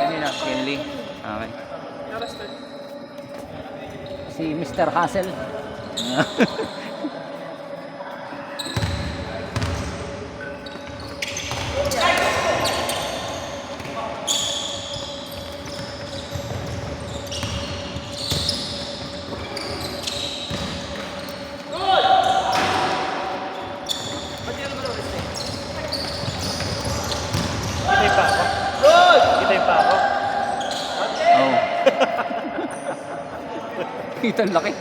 Kanina, Kenley. Okay. Si Mr. Hassel. Oh. Ito ang laki.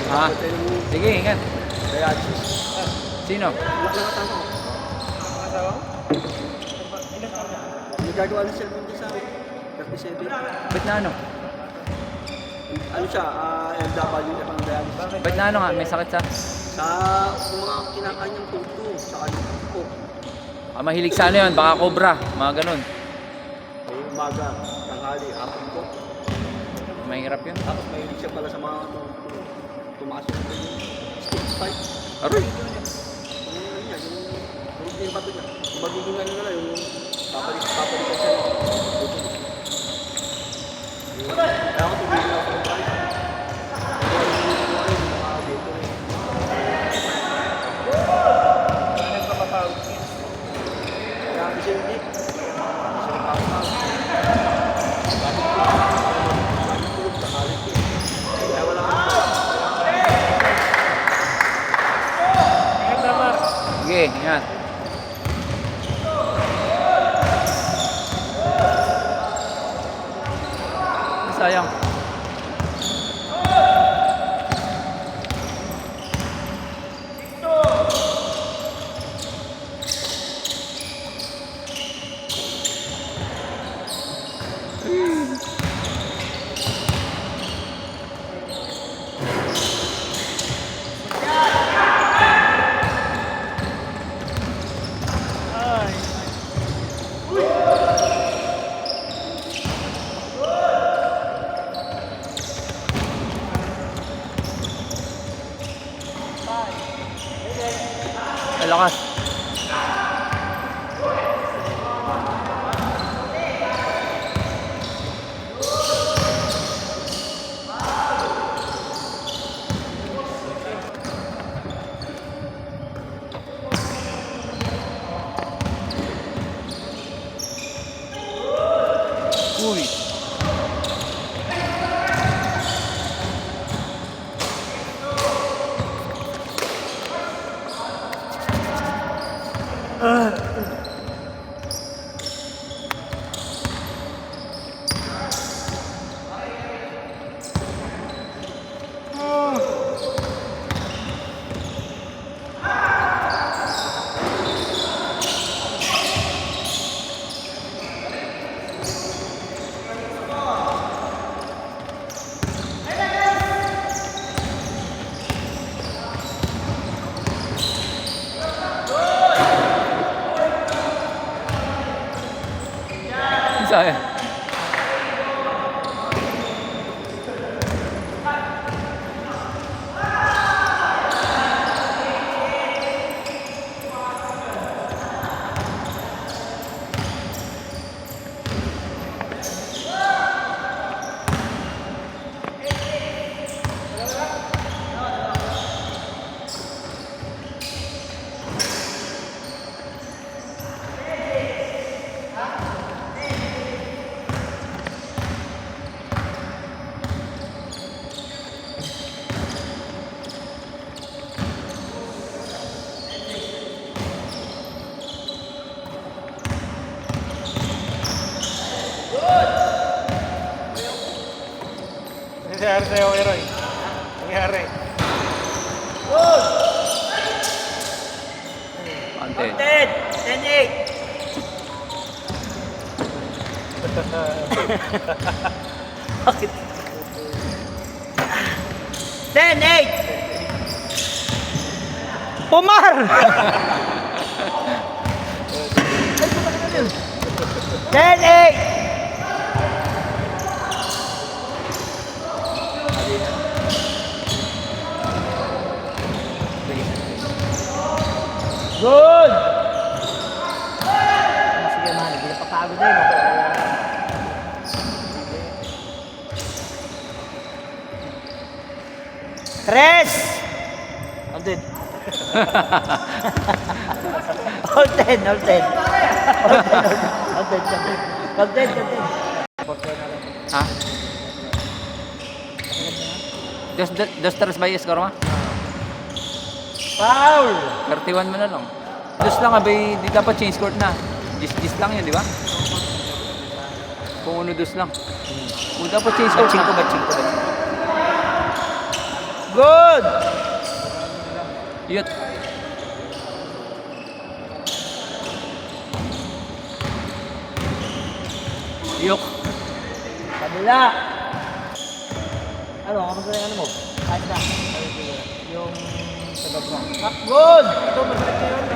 Ah, sige, ingat. Sino? Nagagawa ng cellphone ko sa akin. 37. Ba't na ano? Ano siya? LW na pang dialysis. Ba't na ano nga? May sakit sa? Sa mga kinakanyang tuto. Sa kanyang ko. Ah, mahilig sa ano yun? Baka cobra. Mga ganun. May umaga, tanghali, hapon ko. Mahirap yun. Tapos mahilig siya pala sa mga tumaas yung stick spike. Aroy. Yung bato niya. Yung magiging ano na yung papalitan siya. Kaya ako tumigil ako ng price. Kaya kasi hindi. Sige, ingat. Sayang. Ang lakas. Uy. Sayang. nangyari sa'yo, Eroy? Nangyari. Content. 10-8! Pumar! 10-8! Good! Sige man, hindi na papagod din. Tres! All dead. All dead, all dead. All dead, all dead. Ha? Dos tres ba yung score mo? Foul! 31 mo na lang. Dos lang abay, di dapat change court na. Dis lang yun, di ba? Kung 1-2 lang. Kung dapat change court na. Good! Yut. Yuk. Kabila! Ano, kamusta na yung ano mo? Kahit na. Yung sabag mo. Good! Ito, masakit na yun.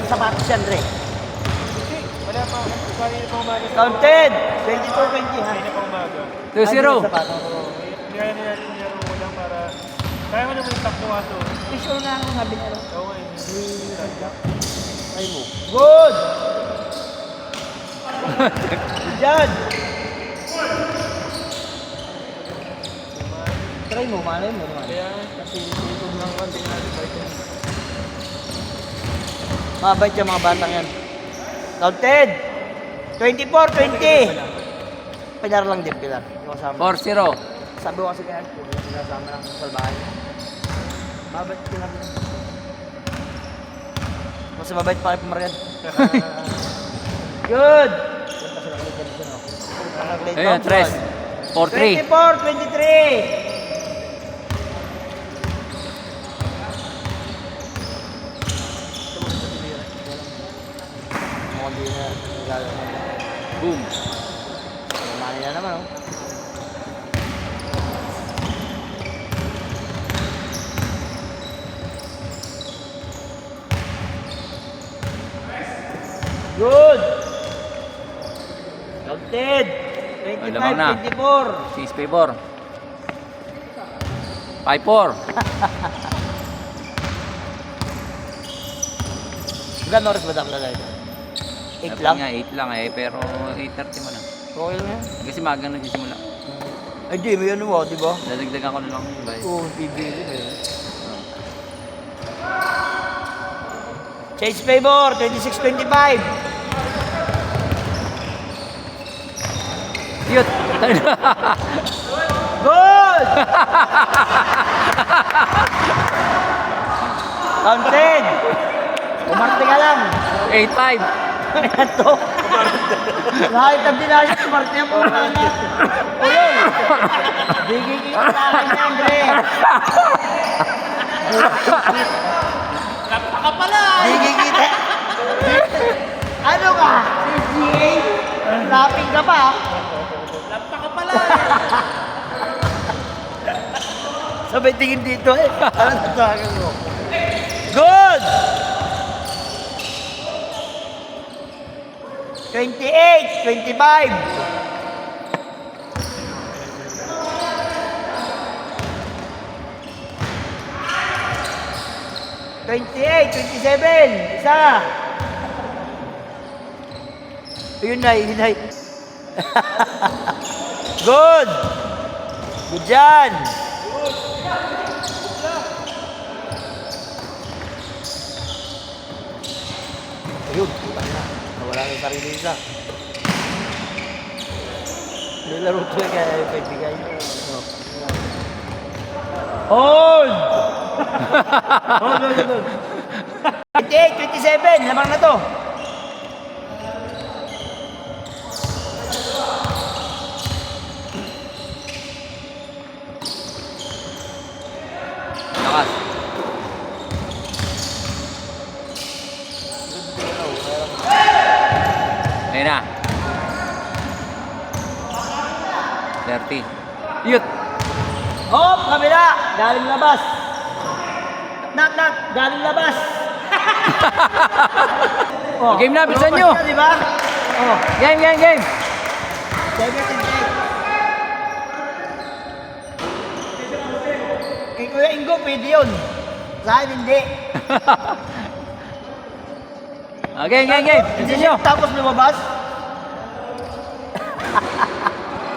Sapatos yan, Dre. Hindi, wala pa. Kanina pa umaga. Counted! 22-20 ha. Kanina pa umaga. 2-0. Hindi kaya nila niya mo lang para... Kaya mo naman yung takbo aso. Picture na ako nga binalo. Oo nga, Ay mo. Good! Diyan! Try mo, malay mo naman. Kaya, Kasi itong lang konti na mabait yung mga batang yan. Counted! 24-20! Pilar lang din, Pilar. Yung kasama. 4-0. Sabi ko kasi kaya, kung yung sinasama ng salbahay. Mabait Pilar lang. Mas mabait pa kay Pumarian. Good! Punta sila kami dyan dito, no? Ayun, 3. 4-3. 24-23! Mukhang di na nagagawa. Boom. Mali na naman, oh. Good! Counted! Lamang na. 25-24. 6 favor. 5-4. Gano'n oras ba dapat ito? 8 lang? Nga, 8 lang eh, pero 8:30 mo na. Okay lang yan. Kasi maga nagsisimula. Ay, di, may ano mo, di ba? Dadagdagan ko na lang yung bay. Oo, bibili eh. Change favor, 26-25. Yut! Good! Counted! Umarte ka lang. 8-5. Ano to? Lahat ang dinasya, umarte ang pula na. Ulol! Bigigil ka sa akin, Andre. Napaka pala! Bigigil ka. Ano ka? CGA? Rapping ka pa? Napaka pala! Sabay tingin dito eh. Ano natawagan mo? Good! 28-25. Isa. Yun na, yun na. Good. Good dyan. Ayun, nawala na yung sarili isa. Nilaro ko yung kaya paibigay. Hold! Hold. 28-27, lamang na to. Ayun na. 30. Yut. Hop, kabila. Galing labas. Knock, galing labas. Oh, Game na, bilisan nyo. lumabas na, di ba? Oh, Game, game, game. 7-8. Kay Kuya Ingo, pwede yun. Sa akin, hindi. Game, game, game. Bilisan nyo. Tapos lumabas.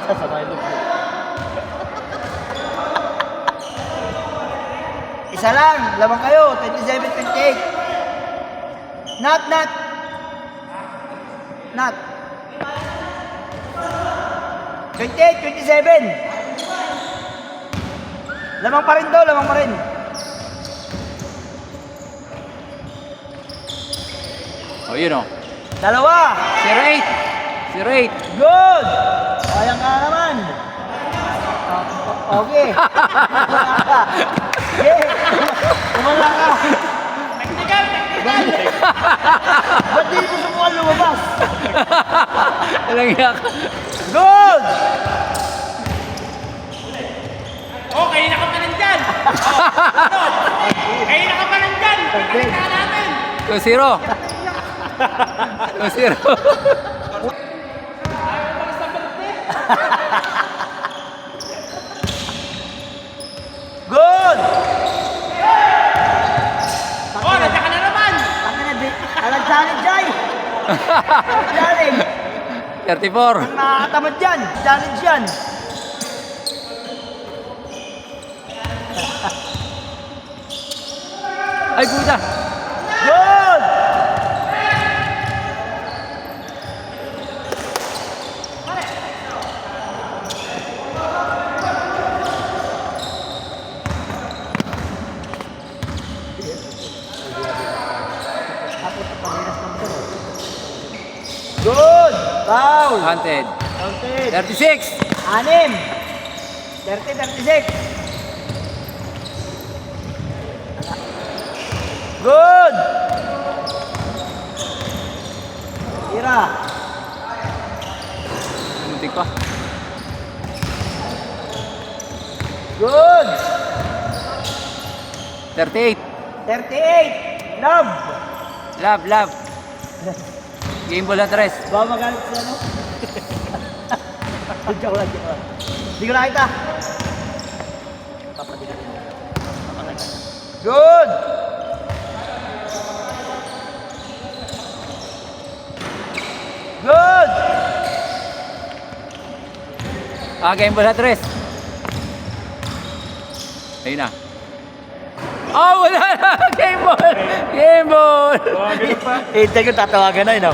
Sasabay mo. Isa lang, lamang kayo, 27-28. Not. Not. 28, 27. Lamang pa rin daw, lamang pa rin. Oh, yun o. Dalawa. 0-8. 0-8. Good! Sayang ka naman. Okay. Okay. Umala ka. Ba't di mo subukan lumabas? Walang iyak. Good! Oh, kayo na ka pa nandyan! Kayo na ka pa nandyan! Pinakita natin! 2-0. 2-0. Good! Oh, nandiyan ka na naman! Alam challenge ay! Challenge! 34. Nakakatamad yan! Challenge yan! Ay, puta. Good! Good! Foul! Counted. Counted! 36. 6! 30-36! Good! Tira! Muntik pa. Good! 38. 38! Love! Love. Game ball na 3. Baka magalit siya, no? Joke lang. Hindi ko nakita. Good! Good! Game ball na 3. Ayun na. Oh, wala na! Game ball! Game ball! Oh, ganun pa. Hintay ko tatawagan na, no?